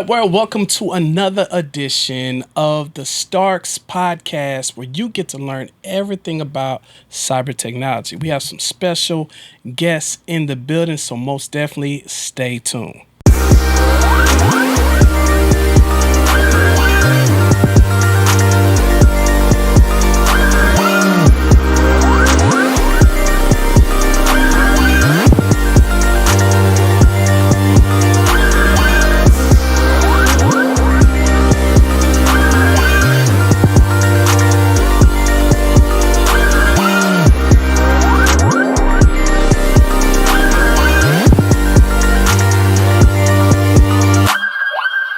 Well, welcome to another edition of the Starks podcast where you get to learn everything about cyber technology. We have some special guests in the building, so most definitely stay tuned.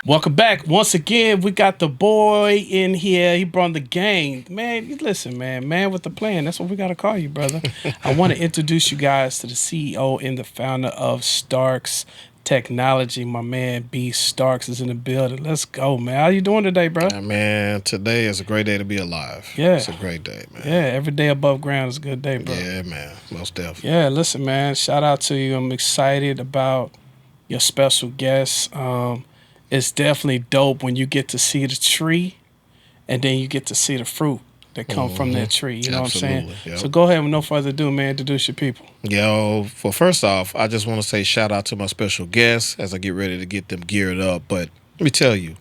Welcome back. Once again, we got the boy in here. He brought the gang. Man, you listen, man with the plan. That's what we got to call you, brother. I want to introduce you guys to the CEO and the founder of Starks Technology. My man, B. Starks, is in the building. Let's go, man. How you doing today, bro? Yeah, man, today is a great day to be alive. Yeah. It's a great day, man. Yeah, every day above ground is a good day, bro. Yeah, man, most definitely. Yeah, listen, man, shout out to you. I'm excited about your special guest. It's definitely dope when you get to see the tree and then you get to see the fruit that come from that tree. You know Absolutely, what I'm saying? yep. So go ahead, with no further ado, man, introduce your people. Yo, well, first off, I just want to say shout out to my special guests as I get ready to get them geared up. But let me tell you,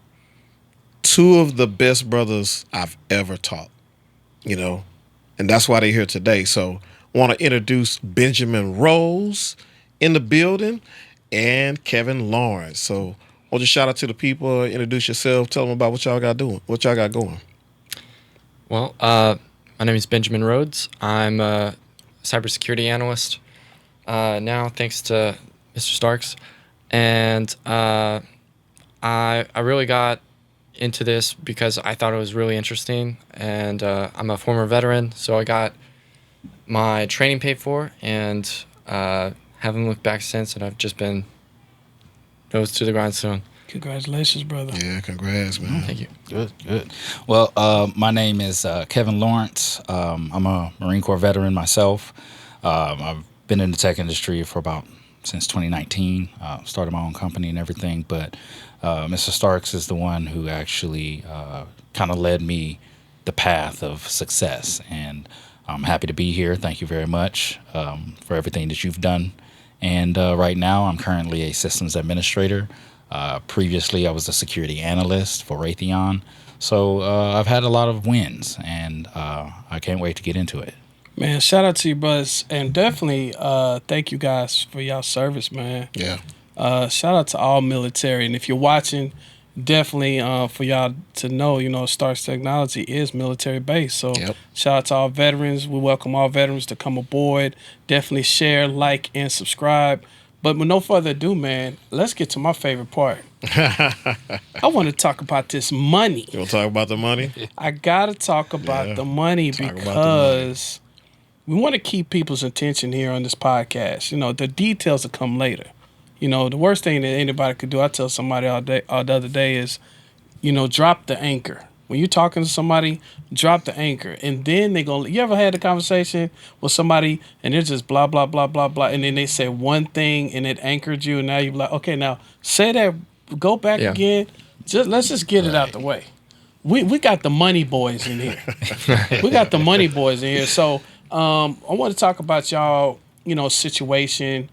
two of the best brothers I've ever taught, and that's why they're here today. So I want to introduce Benjamin Rose in the building and Kevin Lawrence. So I want to shout out to the people, introduce yourself, tell them about what y'all got going. Well, my name is Benjamin Rhodes. I'm a cybersecurity analyst now, thanks to Mr. Starks. And I really got into this because I thought it was really interesting. And I'm a former veteran, so I got my training paid for and haven't looked back since. And I've just been nose to the grindstone. Congratulations, brother. Yeah, congrats, man. Thank you. Good. Well, my name is Kevin Lawrence. I'm a Marine Corps veteran myself. I've been in the tech industry for since 2019. Started my own company and everything. But Mr. Starks is the one who actually kind of led me the path of success. And I'm happy to be here. Thank you very much for everything that you've done. And right now, I'm currently a systems administrator. Previously, I was a security analyst for Raytheon. So I've had a lot of wins, and I can't wait to get into it. Man, shout out to you, brothers. And definitely thank you guys for y'all service, man. Yeah. Shout out to all military. And if you're watching, definitely for y'all to know, Starks Technology is military based. So Shout out to all veterans. We welcome all veterans to come aboard. Definitely share, like, and subscribe. But with no further ado, man, let's get to my favorite part. I want to talk about this money. You want to talk about the money? I got to talk about the money because we want to keep people's attention here on this podcast. The details will come later. The worst thing that anybody could do, I tell somebody the other day is, drop the anchor. When you're talking to somebody, drop the anchor. And then you ever had a conversation with somebody and they're just blah, blah, blah, blah, blah. And then they say one thing and it anchored you. And now you're like, okay, now say that, go back again. Let's just get it out the way. We got the money boys in here. We got the money boys in here. So I want to talk about y'all, situation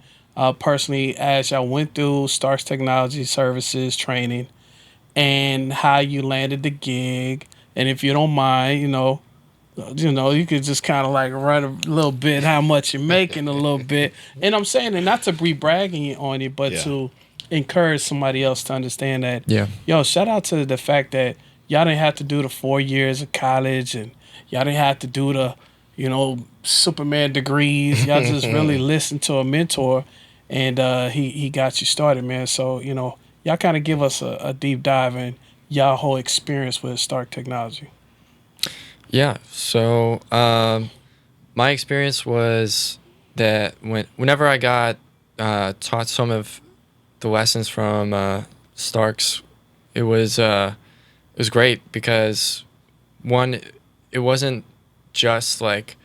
personally as y'all went through Starks Technology Services training and how you landed the gig. And if you don't mind, you could just kind of like run a little bit how much you're making a little bit. And I'm saying, and not to be bragging on you, but to encourage somebody else to understand that. Yeah. Yo, shout out to the fact that y'all didn't have to do the 4 years of college and y'all didn't have to do the, Superman degrees. Y'all just really listened to a mentor and he got you started, man. So, y'all kind of give us a deep dive in y'all whole experience with Stark Technology. Yeah. So my experience was that whenever I got taught some of the lessons from Starks, it was great because one, it wasn't just like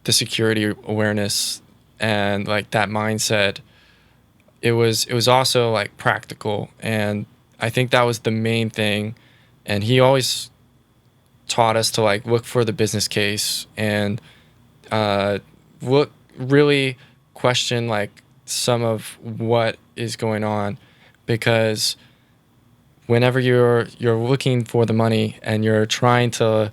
the security awareness and like that mindset. It was also like practical, and I think that was the main thing. And he always taught us to like look for the business case and look really question like some of what is going on, because whenever you're looking for the money and you're trying to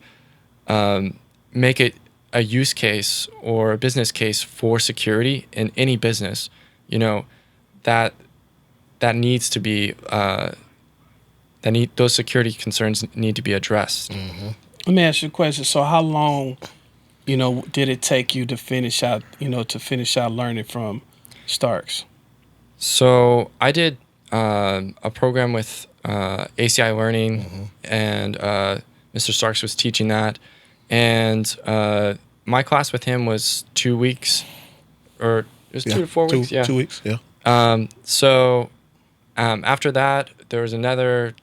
make it a use case or a business case for security in any business, you know, that needs to be those security concerns need to be addressed. Mm-hmm. Let me ask you a question. So how long, did it take you to finish out learning from Starks? So I did a program with ACI Learning, and Mr. Starks was teaching that. And my class with him was 2 weeks, or it was 2 to 4 weeks. 2 weeks, yeah. So after that, there was another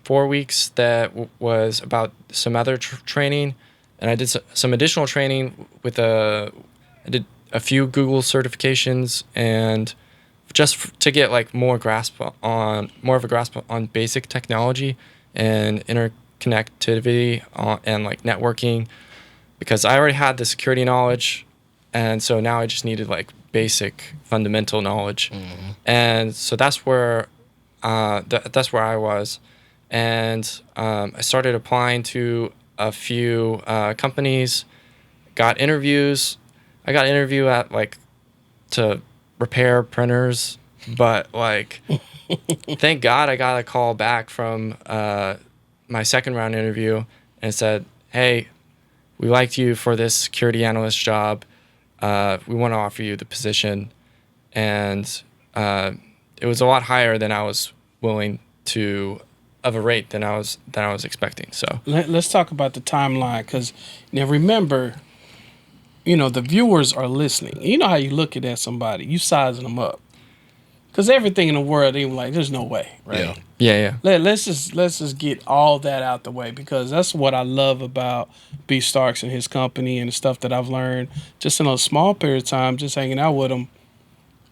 4 weeks that was about some other training. And I did some additional training with I did a few Google certifications, and just to get like more of a grasp on basic technology and interconnectivity and like networking, because I already had the security knowledge, and so now I just needed like basic fundamental knowledge. And so that's where I was, and I started applying to a few companies, got interviews. I got an interview at like to repair printers, but like thank God I got a call back from my second round interview, and it said, "Hey, we liked you for this security analyst job. We want to offer you the position," and it was a lot higher than I was willing to of a rate than I was expecting. So let's talk about the timeline, because now remember, the viewers are listening. You know how you looking at somebody, you sizing them up, because everything in the world, they like, there's no way, right? Yeah. Let's just get all that out the way, because that's what I love about B. Starks and his company and the stuff that I've learned just in a small period of time, just hanging out with him,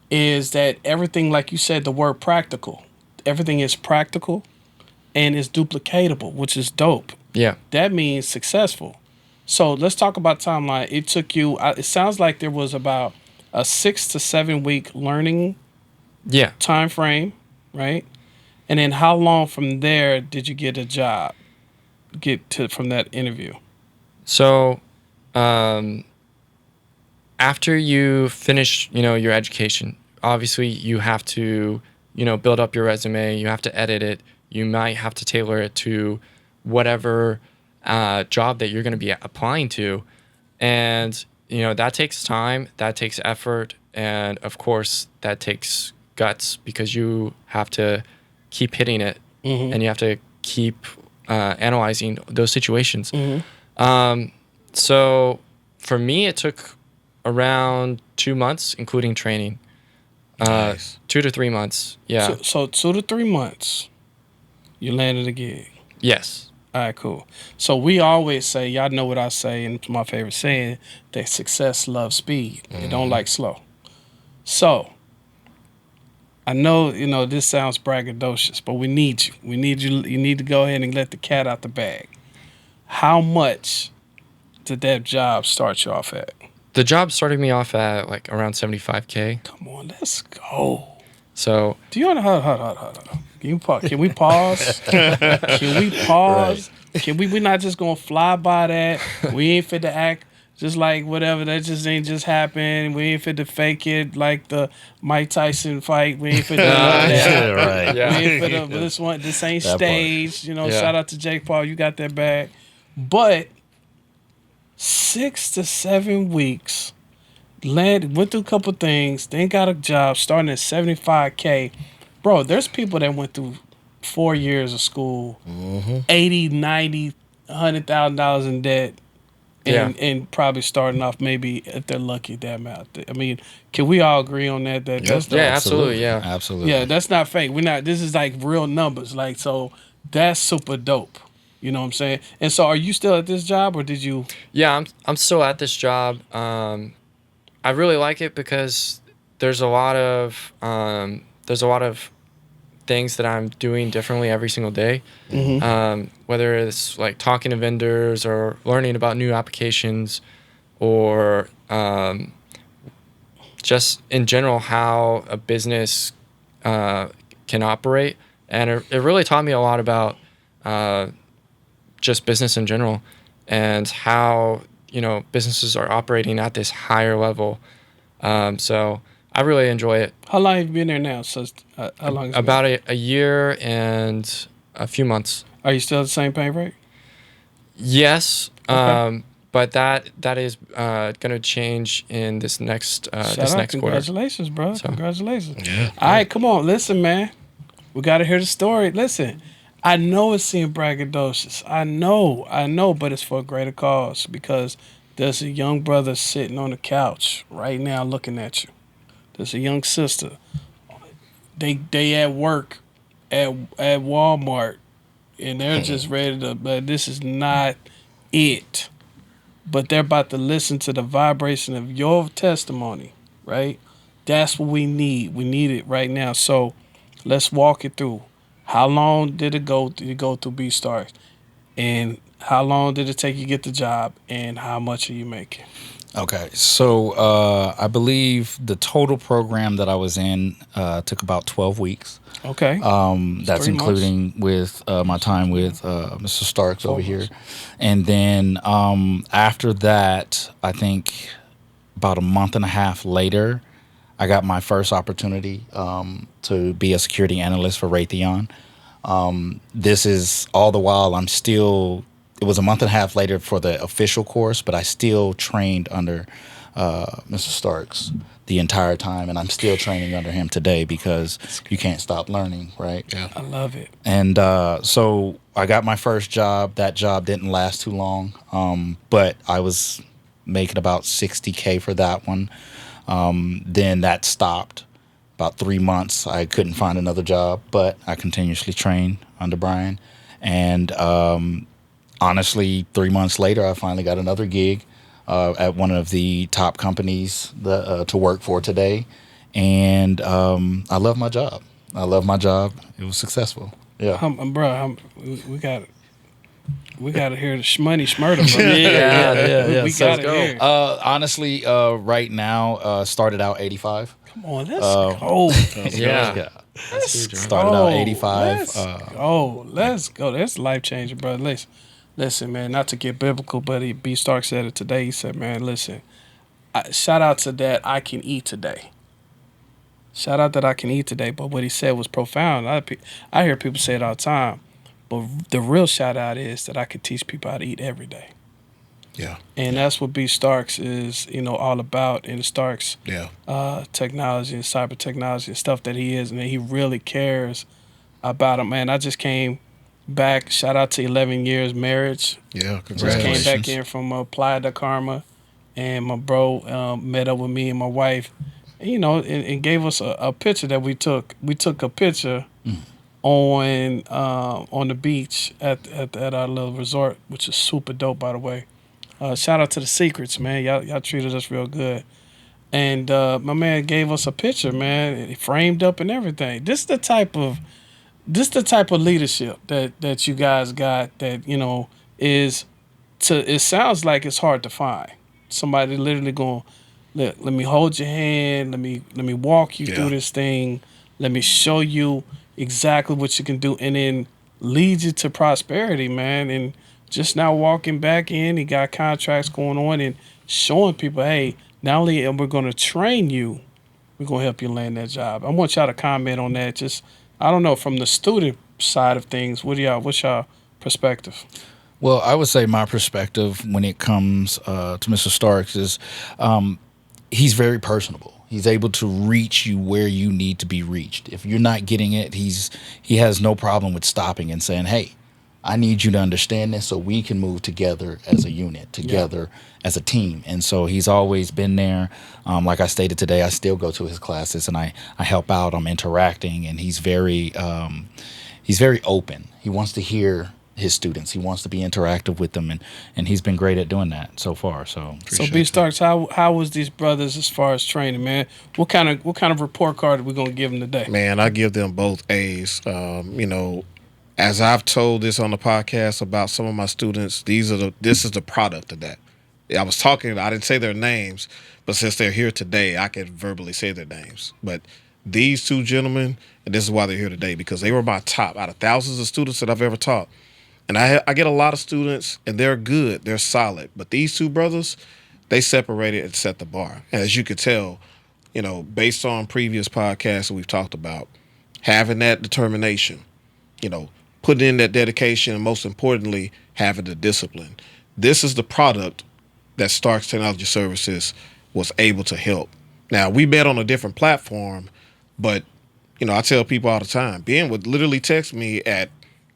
is that everything, like you said, the word practical, everything is practical and is duplicatable, which is dope. Yeah. That means successful. So let's talk about timeline. It took you, it sounds like there was about a 6 to 7 week learning time frame, right? And then how long from there did you get a job, from that interview? So after you finish, your education, obviously you have to, build up your resume. You have to edit it. You might have to tailor it to whatever job that you're going to be applying to. And, that takes time, that takes effort. And of course that takes guts, because you have to keep hitting it, and you have to keep analyzing those situations. So for me, it took around 2 months, including training. Nice. 2 to 3 months. Yeah. So 2 to 3 months, you landed a gig. Yes. All right, cool. So we always say, y'all know what I say, and it's my favorite saying, that success loves speed. It don't like slow. So I know, this sounds braggadocious, but we need you. You need to go ahead and let the cat out the bag. How much did that job start you off at? The job started me off at like around $75K. Come on, let's go. So do you want to hold on? Can we pause? Can we pause? Right. Can we not just gonna fly by that? We ain't fit to act just like whatever. That just ain't just happened. We ain't fit to fake it like the Mike Tyson fight. We ain't fit to that. Right. Yeah. We ain't fit to this ain't that staged. Shout out to Jake Paul. You got that bag. But 6 to 7 weeks, went through a couple things, then got a job starting at $75K. Bro, there's people that went through 4 years of school, $80,000, $90,000, $100,000 in debt, and probably starting off, maybe if they're lucky, that amount. I mean, can we all agree on that? Absolutely. Yeah, that's not fake. This is like real numbers. Like, so that's super dope. You know what I'm saying? And so, are you still at this job, or did you? Yeah, I'm still at this job. I really like it because there's a lot of things that I'm doing differently every single day. Whether it's like talking to vendors or learning about new applications, or just in general how a business can operate. And it really taught me a lot about just business in general, and how, businesses are operating at this higher level. So I really enjoy it. How long have you been there now? So how long? Has it About a year and a few months. been? Are you still at the same pay rate? Yes. Okay. But that is going to change in this next Shout this out. next quarter. Congratulations, bro. So- Congratulations. Yeah. All right, come on. Listen, man. We got to hear the story. Listen, I know it seems braggadocious. I know, but it's for a greater cause, because there's a young brother sitting on the couch right now looking at you. There's a young sister. They at work at Walmart, and they're just ready to, but this is not it. But they're about to listen to the vibration of your testimony, right? That's what we need. We need it right now. So let's walk it through. How long did it go? Did you go through BStarks? And how long did it take you to get the job? And how much are you making? Okay, so I believe the total program that I was in took about 12 weeks. Okay. That's 3 months. including with my time with Mr. Starks over here. And then after that, I think about a month and a half later, I got my first opportunity to be a security analyst for Raytheon. This is all the while it was a month and a half later for the official course, but I still trained under Mr. Starks the entire time, and I'm still training under him today, because you can't stop learning, right? Yeah. I love it. And so I got my first job. That job didn't last too long, but I was making about $60K for that one. Then that stopped. About 3 months, I couldn't find another job, but I continuously trained under Brian. And honestly, 3 months later, I finally got another gig at one of the top companies to work for today. And I love my job. It was successful. Yeah. We got to hear the shmoney schmurder, bro. Yeah. We So got to let's hear. Honestly, right now, started out 85. Come on, let's go. Yeah. That's huge, right? Started out 85. Let's go. That's life changing, bro. Listen, man. Not to get biblical, but B. Stark said it today. He said, "Man, listen. Shout out to that. I can eat today. Shout out that I can eat today." But what he said was profound. I hear people say it all the time, but the real shout out is that I could teach people how to eat every day. Yeah. And that's what B. Starks is, all about. And Starks, Yeah. technology and cyber technology and stuff that he is, and he really cares about it, man. I just came back. Shout out to 11 years marriage. Yeah. Just Congratulations. came back in from Playa del Carmen, and my bro met up with me and my wife, and gave us a picture that we took. We took a picture on the beach at our little resort, which is super dope, by the way. Shout out to the Secrets, man. Y'all treated us real good. And my man gave us a picture, man. It framed up and everything. This the type of leadership that you guys got that, it sounds like it's hard to find. Somebody literally going, let me hold your hand, let me walk you through this thing, let me show you exactly what you can do, and then lead you to prosperity, man. And just now walking back in, he got contracts going on and showing people, hey, not only are we going to train you, we're going to help you land that job. I want y'all to comment on that. Just, I don't know, from the student side of things, what's y'all perspective? Well, I would say my perspective when it comes to Mr. Starks is he's very personable. He's able to reach you where you need to be reached. If you're not getting it, he has no problem with stopping and saying, hey, I need you to understand this so we can move together as a unit, together as a team. And so he's always been there. Like I stated today, I still go to his classes and I help out. I'm interacting, and he's very open. He wants to hear his students. He wants to be interactive with them, and he's been great at doing that so far. So B Starks, how was these brothers as far as training, man? What kind of report card are we gonna give them today? Man, I give them both A's. As I've told this on the podcast about some of my students, this is the product of that. I was talking, I didn't say their names, but since they're here today, I can verbally say their names. But these two gentlemen, and this is why they're here today, because they were my top out of thousands of students that I've ever taught. And I get a lot of students, and they're good, they're solid. But these two brothers, they separated and set the bar. And as you could tell, based on previous podcasts that we've talked about, having that determination, putting in that dedication, and most importantly, having the discipline. This is the product that Starks Technology Services was able to help. Now, we met on a different platform, but, I tell people all the time, Ben would literally text me at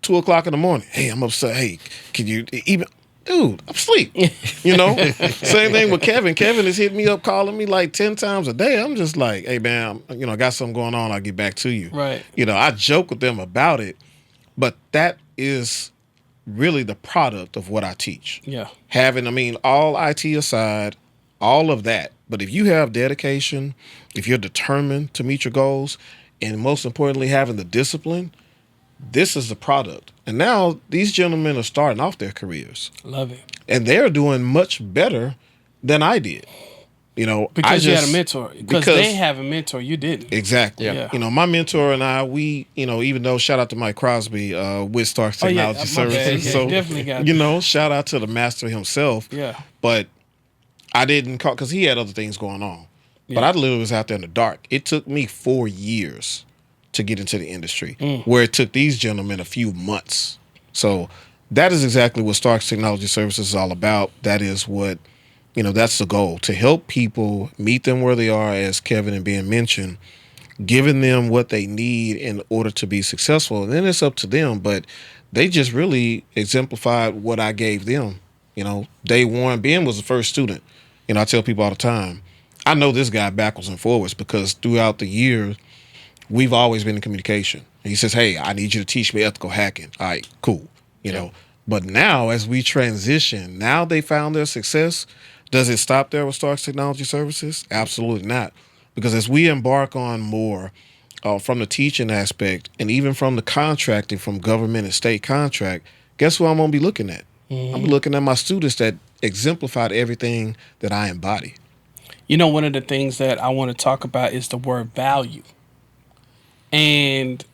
2 o'clock in the morning. Hey, I'm upset. Hey, can you even... Dude, I'm asleep. Same thing with Kevin. Kevin is hitting me up, calling me like 10 times a day. I'm just like, hey, man, I got something going on. I'll get back to you. Right. I joke with them about it, but that is really the product of what I teach. Yeah. All IT aside, all of that. But if you have dedication, if you're determined to meet your goals, and most importantly, having the discipline, this is the product. And now these gentlemen are starting off their careers. Love it. And they're doing much better than I did. Because you had a mentor. Because they have a mentor, you didn't. Exactly. Yeah. My mentor and I, we, even though shout out to Mike Crosby with Starks Technology Services. Yeah, so, definitely got shout out to the master himself. Yeah. But I didn't call, because he had other things going on. Yeah. But I literally was out there in the dark. It took me 4 years to get into the industry, where it took these gentlemen a few months. So that is exactly what Starks Technology Services is all about. That is what, that's the goal, to help people, meet them where they are, as Kevin and Ben mentioned, giving them what they need in order to be successful. And then it's up to them, but they just really exemplified what I gave them. Day one, Ben was the first student. I tell people all the time, I know this guy backwards and forwards, because throughout the years, we've always been in communication. And he says, hey, I need you to teach me ethical hacking. All right, cool. But now as we transition, now they found their success. Does it stop there with Starks Technology Services? Absolutely not. Because as we embark on more from the teaching aspect, and even from the contracting, from government and state contract, guess who I'm going to be looking at? I'm looking at my students that exemplified everything that I embody. One of the things that I want to talk about is the word value. And,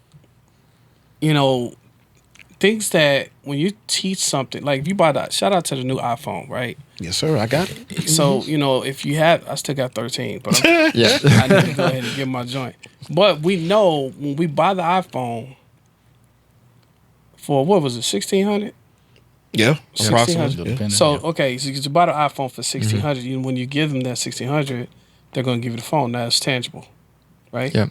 things that when you teach something, like if you buy that, shout out to the new iPhone, right? Yes, sir. I got it. So, if you have, I still got 13, but I need to go ahead and get my joint. But we know when we buy the iPhone for, what was it, $1,600? Yeah, approximately. Yeah. So, okay, so you buy the iPhone for $1,600. When you give them that $1,600, they're going to give you the phone. Now it's tangible, right? Yeah.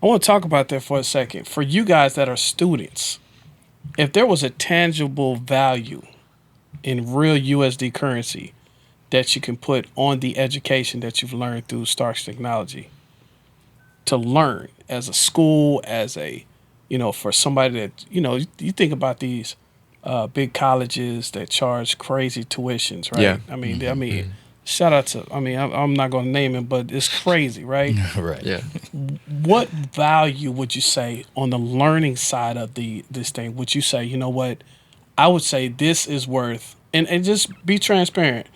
I want to talk about that for a second. For you guys that are students, if there was a tangible value in real USD currency that you can put on the education that you've learned through Starks Technology, to learn as a school, as a, for somebody that, you think about these big colleges that charge crazy tuitions, right? Yeah. Shout out to, I'm not going to name it, but it's crazy, right? Right. Yeah. What value would you say on the learning side of this thing? Would you say, you know what? I would say this is worth, and just be transparent.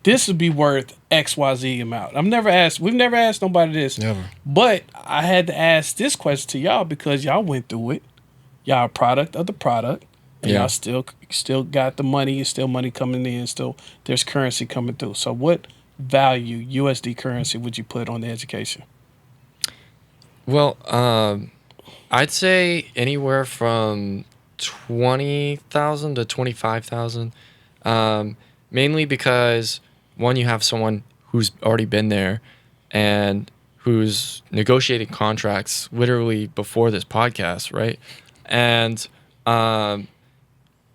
This would be worth XYZ amount. We've never asked nobody this. Never. But I had to ask this question to y'all because y'all went through it. Y'all a product of the product. And y'all still got the money, still money coming in, still there's currency coming through. So what value, USD currency, would you put on the education? Well, I'd say anywhere from 20,000 to 25,000. Mainly because, one, you have someone who's already been there and who's negotiated contracts literally before this podcast, right? And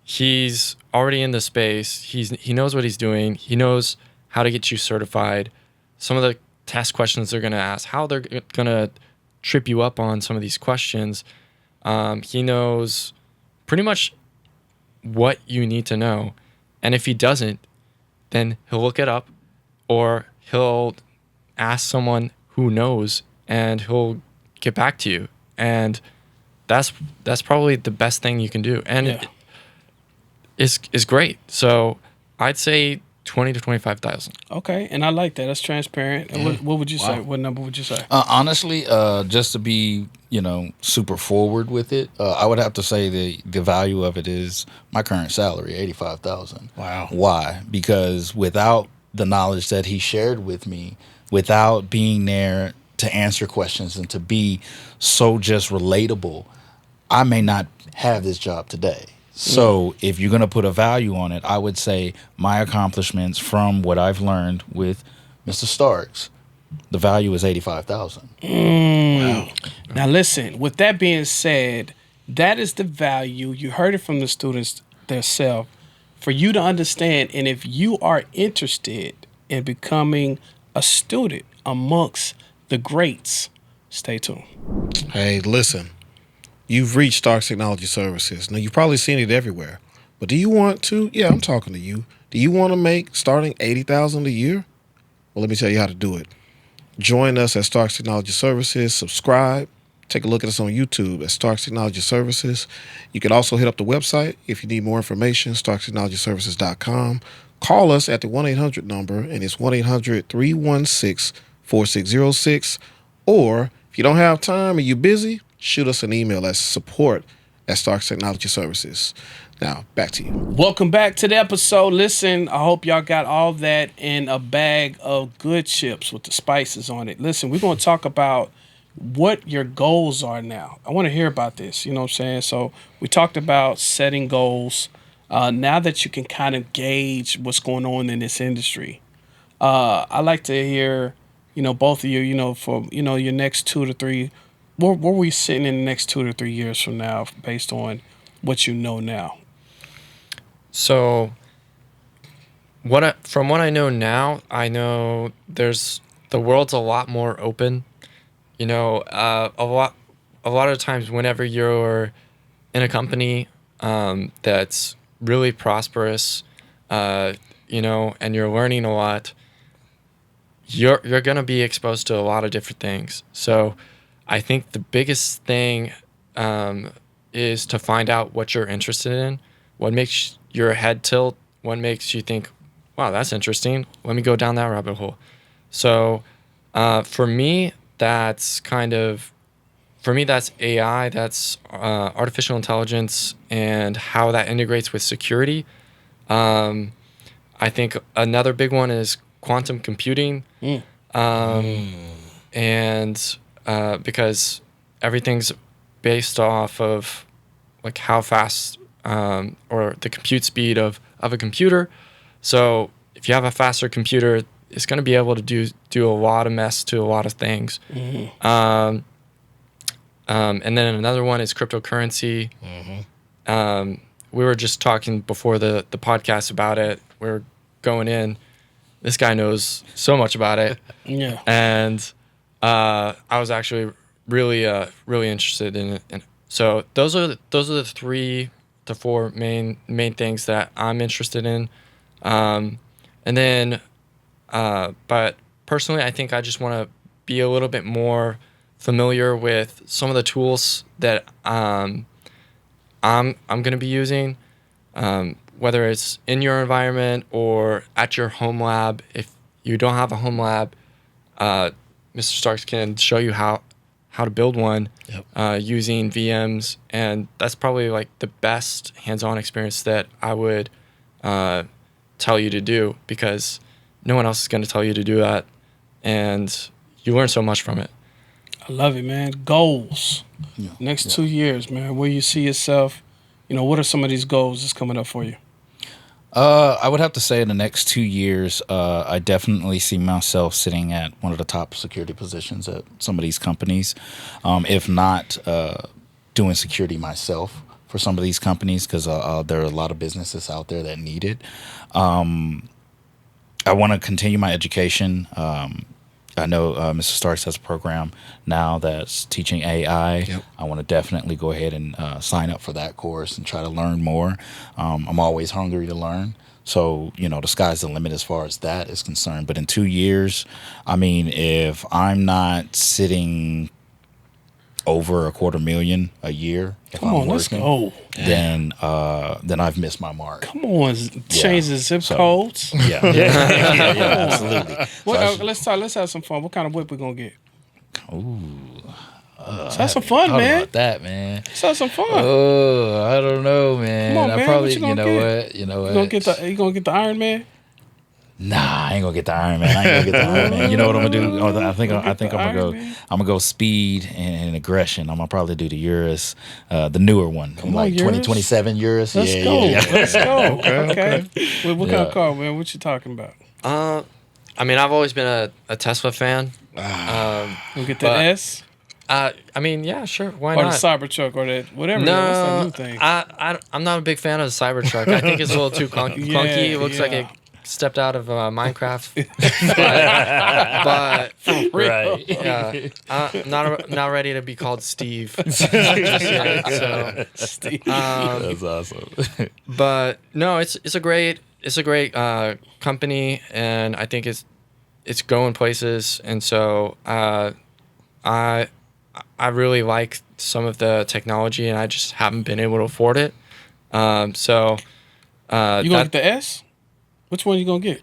he's already in the space. He knows what he's doing. He knows how to get you certified. Some of the test questions they're going to ask, how they're going to trip you up on some of these questions. He knows pretty much what you need to know. And if he doesn't, then he'll look it up, or he'll ask someone who knows, and he'll get back to you. And that's probably the best thing you can do. And it's great. So I'd say 20 to 25,000. Okay, and I like that. That's transparent. And what would you say? What number would you say? Honestly, just to be, super forward with it, I would have to say the value of it is my current salary, $85,000. Wow. Why? Because without the knowledge that he shared with me, without being there to answer questions and to be so just relatable, I may not have this job today. So if you're going to put a value on it, I would say my accomplishments from what I've learned with Mr. Starks, the value is $85,000. Wow. Now listen, with that being said, that is the value. You heard it from the students themselves. For you to understand, and if you are interested in becoming a student amongst the greats, stay tuned. Hey, listen. You've reached Starks Technology Services. Now, you've probably seen it everywhere. But do you want to? Yeah, I'm talking to you. Do you want to make starting $80,000 a year? Well, let me tell you how to do it. Join us at Starks Technology Services. Subscribe. Take a look at us on YouTube at Starks Technology Services. You can also hit up the website if you need more information, starkstechnologyservices.com. Call us at the 1-800 number, and it's 1-800-316-4606. Or if you don't have time and you're busy, shoot us an email at support@Starks Technology Services. Now, back to you. Welcome back to the episode. Listen, I hope y'all got all that in a bag of good chips with the spices on it. Listen, we're going to talk about what your goals are now. I want to hear about this. You know what I'm saying? So we talked about setting goals. Now that you can kind of gauge what's going on in this industry, I like to hear, both of you, for, your next 2 to 3. Where we sitting in the next 2 to 3 years from now, based on what you know now? So, from what I know now, I know the world's a lot more open. A lot of times, whenever you're in a company that's really prosperous, and you're learning a lot, you're gonna be exposed to a lot of different things. So I think the biggest thing is to find out what you're interested in, what makes your head tilt, what makes you think, wow, that's interesting. Let me go down that rabbit hole. So for me, that's AI, that's artificial intelligence, and how that integrates with security. I think another big one is quantum computing. And because everything's based off of like how fast or the compute speed of a computer. So if you have a faster computer, it's going to be able to do a lot of mess to a lot of things. And then another one is cryptocurrency. We were just talking before the podcast about it. We're going in. This guy knows so much about it. Yeah. And I was actually really interested in it. And so those are the 3 to 4 main things that I'm interested in. And then, but personally, I think I just want to be a little bit more familiar with some of the tools that I'm going to be using, whether it's in your environment or at your home lab. If you don't have a home lab, Mr. Starks can show you how to build one using VMs, and that's probably like the best hands-on experience that I would tell you to do, because no one else is going to tell you to do that, and you learn so much from it. I love it, man. Goals. Next 2 years, man. Where you see yourself? What are some of these goals that's coming up for you? I would have to say in the next 2 years, I definitely see myself sitting at one of the top security positions at some of these companies. If not, doing security myself for some of these companies, because there are a lot of businesses out there that need it. I want to continue my education. I know Mr. Starks has a program now that's teaching AI. Yep. I want to definitely go ahead and sign up for that course and try to learn more. I'm always hungry to learn. So, the sky's the limit as far as that is concerned. But in 2 years, I mean, if I'm not sitting over $250,000 a year, if Come I'm on, working, let's go. then I've missed my mark. Come on, change the zip codes. Yeah, yeah, absolutely. Well, let's have some fun. What kind of whip we gonna get? Ooh, Let's have some fun, thought man. about that, man. Let's have some fun. Oh, I don't know, man. Come on, man. I probably, What you gonna get? You know what? You gonna get the Iron Man? Nah, I ain't gonna get the Iron Man. I ain't gonna get the Iron Man. You know what I'm gonna do? I think I'm gonna go. Man? I'm gonna go speed and aggression. I'm gonna probably do the Urus, the newer one, Come like on, Urus. 2027 Urus. Let's go. Let's go. Okay. What kind of car, man? What you talking about? I mean, I've always been a Tesla fan. We'll get the S I mean, yeah, sure. Why or not? the Cybertruck or that whatever. No, What's that new thing? I'm not a big fan of the Cybertruck. I think it's a little too clunky. It looks like yeah. it stepped out of Minecraft. but Right. yeah, not ready to be called Steve just yet. So, Steve. That's awesome. but no, it's a great company, and I think it's going places, and so I really like some of the technology, and I just haven't been able to afford it. You gonna get the S? Which one you gonna get?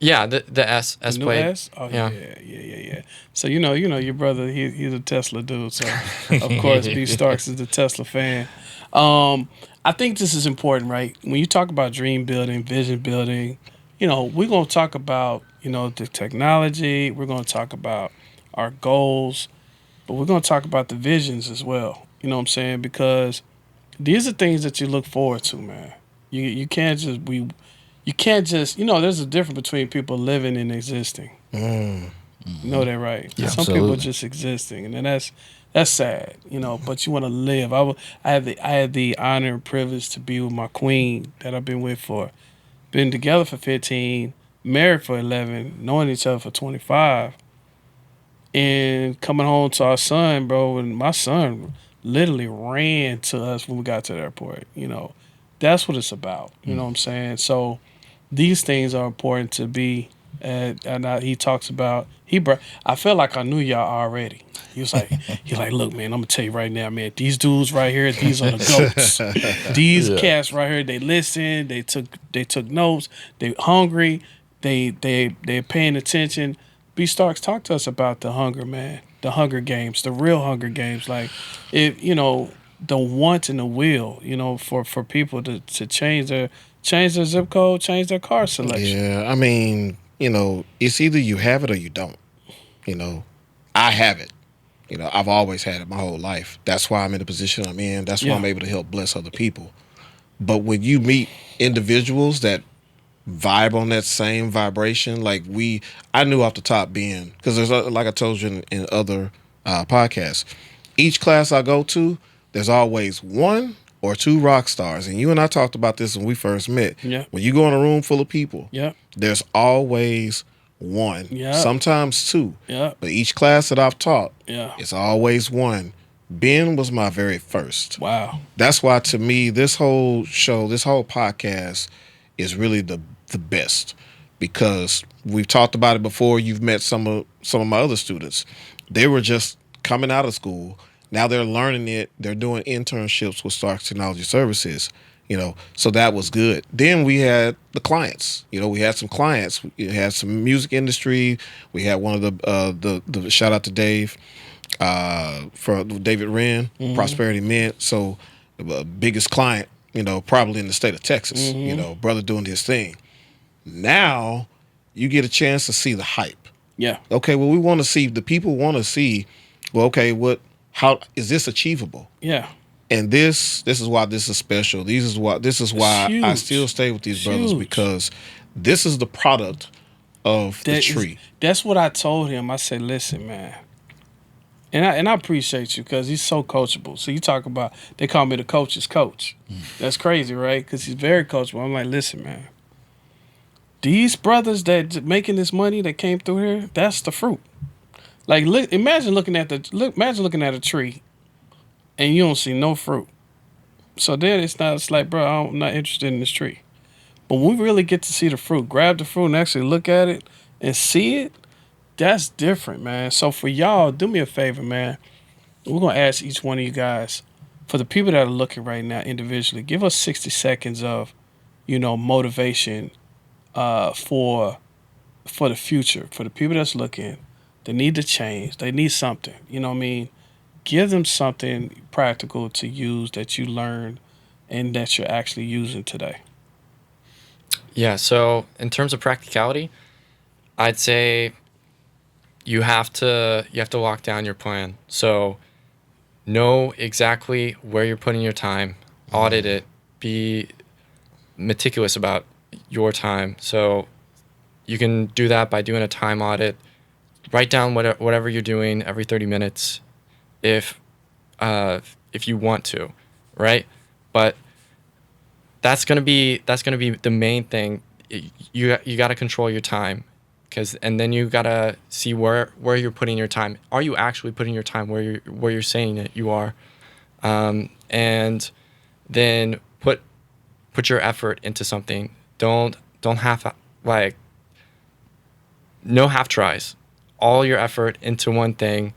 Yeah, the S The new Plate. S? Oh Yeah. yeah. So you know your brother. He's a Tesla dude. So of course, B Starks is the Tesla fan. I think this is important, right? When you talk about dream building, vision building, we're gonna talk about the technology. We're gonna talk about our goals, but we're gonna talk about the visions as well. You know what I'm saying? Because these are things that you look forward to, man. You can't just there's a difference between people living and existing. You know that, right? Yeah, some people are absolutely. just existing, and then that's sad, but you want to live. I had the honor and privilege to be with my queen that I've been together for 15, married for 11, knowing each other for 25, and coming home to our son, bro, and my son literally ran to us when we got to the airport. That's what it's about. You know what I'm saying? So these things are important to be. He talks about I felt like I knew y'all already. He's like, look, man, I'm gonna tell you right now, man. These dudes right here, these are the goats. These cats right here, they listen. They took notes. They hungry. They're paying attention. B Starks, talk to us about the hunger, man. The Hunger Games, the real Hunger Games. Like, the want and the will, for people to change their zip code, change their car selection. Yeah, I mean, it's either you have it or you don't. I have it. I've always had it my whole life. That's why I'm in the position I'm in. That's why I'm able to help bless other people. But when you meet individuals that vibe on that same vibration, like I knew off the top because there's, like I told you in other podcasts, each class I go to, there's always one or two rock stars. And you and I talked about this when we first met. Yeah. When you go in a room full of people, Yeah. there's always one, sometimes two. Yeah. But each class that I've taught, Yeah. it's always one. Ben was my very first. Wow. That's why, to me, this whole show, this whole podcast is really the best, because we've talked about it before. You've met some of my other students. They were just coming out of school. Now they're learning it. They're doing internships with Starks Technology Services. So that was good. Then we had the clients. We had some clients. We had some music industry. We had one of the shout out to Dave for David Wren, Prosperity Mint. So the biggest client, probably in the state of Texas. Brother doing his thing. Now you get a chance to see the hype. Yeah. Okay, well, we want to see, the people want to see, well, okay, how is this achievable? Yeah. And this is why this is special. This is why I still stay with these brothers, because this is the product of the tree. That's what I told him. I said, listen, man. And I appreciate you, because he's so coachable. So you talk about, they call me the coach's coach. That's crazy, right? Because he's very coachable. I'm like, listen, man. these brothers that making this money that came through here, that's the fruit. Like, imagine looking at a tree, and you don't see no fruit. So then it's like, bro, I'm not interested in this tree. But when we really get to see the fruit, grab the fruit and actually look at it and see it, that's different, man. So for y'all, do me a favor, man. We're gonna ask each one of you guys, for the people that are looking right now individually, give us 60 seconds of, motivation for the future. For the people that's looking, they need to change. They need something. You know what I mean? Give them something practical to use that you learned and that you're actually using today. Yeah, so in terms of practicality, I'd say you have to lock down your plan. So know exactly where you're putting your time, audit it, be meticulous about your time. So you can do that by doing a time audit. Write down whatever you're doing every 30 minutes if you want to, right? But that's gonna be the main thing. You got to control your time, and then you got to see where you're putting your time. Are you actually putting your time where you're saying that you are? And then put your effort into something. Don't have no half tries. All your effort into one thing,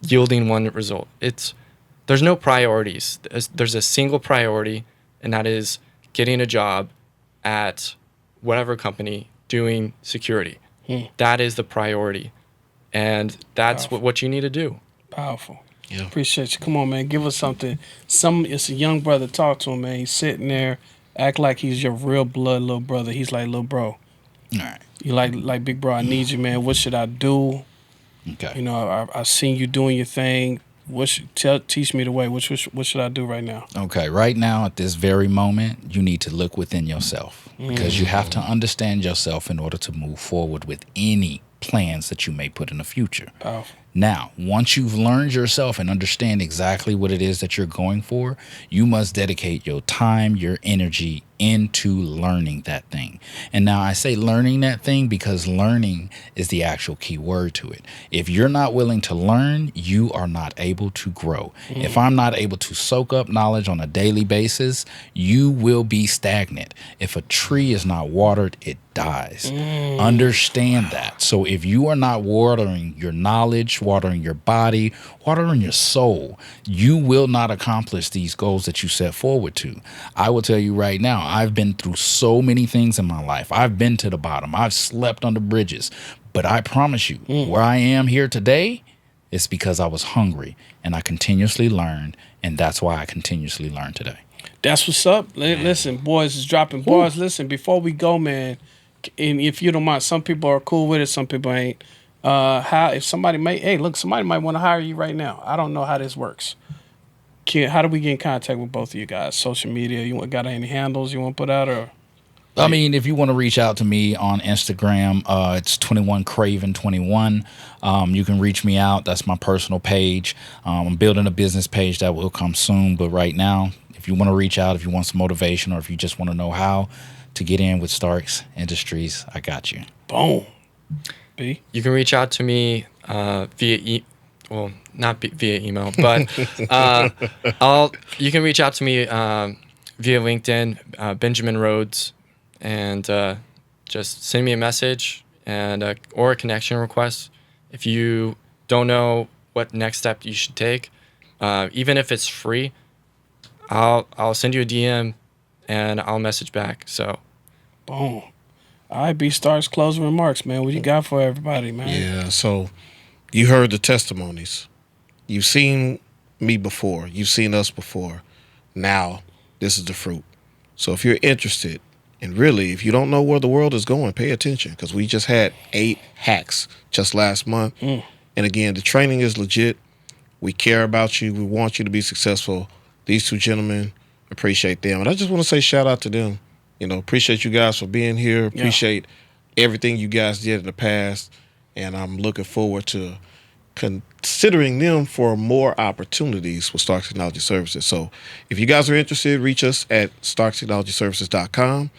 yielding one result. There's no priorities. There's a single priority, and that is getting a job at whatever company doing security. That is the priority, and that's what you need to do. Powerful. Yeah. Appreciate you. Come on, man. Give us something. It's a young brother. Talk to him, man. He's sitting there, act like he's your real blood little brother. He's like, little bro. All right. You like big bro. I need you, man. What should I do? Okay. I seen you doing your thing. Teach me the way. What should I do right now? Okay, right now at this very moment, you need to look within yourself because you have to understand yourself in order to move forward with any plans that you may put in the future. Powerful. Now, once you've learned yourself and understand exactly what it is that you're going for, you must dedicate your time, your energy into learning that thing. And now I say learning that thing because learning is the actual key word to it. If you're not willing to learn, you are not able to grow. If I'm not able to soak up knowledge on a daily basis, you will be stagnant. If a tree is not watered, it dies. Understand that. So if you are not watering your knowledge, watering your body, watering your soul, you will not accomplish these goals that you set forward to. I will tell you right now, I've been through so many things in my life. I've been to the bottom. I've slept under bridges. But I promise you, where I am here today, it's because I was hungry and I continuously learned, and that's why I continuously learn today. That's what's up. Listen, boys is dropping bars. Listen, before we go, man, and if you don't mind, some people are cool with it, some people ain't. Somebody might want to hire you right now. I don't know how this works. How do we get in contact with both of you guys? Social media, you got any handles you want to put out? Or I mean, if you want to reach out to me on Instagram, it's 21craven21. You can reach me out. That's my personal page. I'm building a business page that will come soon. But right now, if you want to reach out, if you want some motivation, or if you just want to know how to get in with Starks Industries, I got you. Boom. B? You can reach out to me not via email, but you can reach out to me via LinkedIn, Benjamin Rhodes, and just send me a message or a connection request. If you don't know what next step you should take, even if it's free, I'll send you a DM and I'll message back. So, boom. All right, B Starks, closing remarks, man. What you got for everybody, man? Yeah, so you heard the testimonies. You've seen me before. You've seen us before. Now, this is the fruit. So if you're interested, and really, if you don't know where the world is going, pay attention, because we just had 8 hacks just last month. And again, the training is legit. We care about you. We want you to be successful. These 2 gentlemen, appreciate them. And I just want to say shout out to them. Appreciate you guys for being here. Appreciate everything you guys did in the past. And I'm looking forward to considering them for more opportunities with Starks Technology Services. So if you guys are interested, reach us at starkstechnologyservices.com.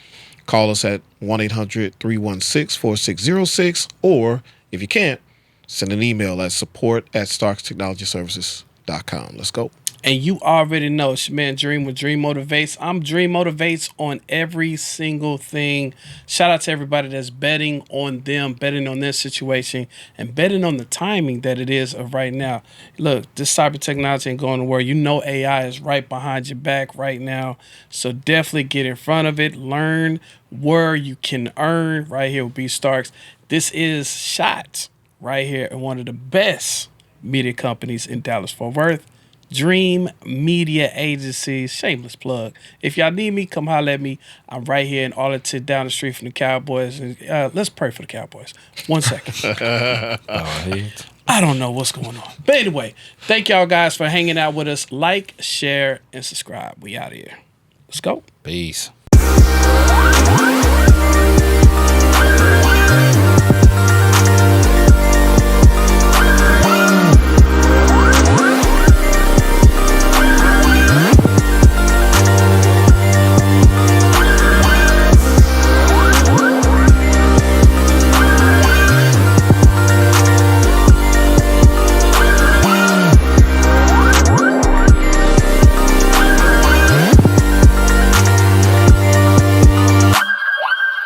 Call us at 1-800-316-4606, or if you can't, send an email at support@starkstechnologyservices.com. Let's go. And you already know, it's your man Dream with Dream Motivates. I'm Dream Motivates on every single thing. Shout out to everybody that's betting on them, betting on their situation, and betting on the timing that it is of right now. Look, this cyber technology ain't going nowhere. You know AI is right behind your back right now. So definitely get in front of it. Learn where you can earn right here with B Starks. This is shot right here at one of the best media companies in Dallas-Fort Worth. Dream Media Agency, shameless plug. If y'all need me, come holler at me. I'm right here in Arlington, down the street from the Cowboys. And let's pray for the Cowboys. 1 second. I don't know what's going on. But anyway, thank y'all guys for hanging out with us. Like, share, and subscribe. We out of here. Let's go. Peace.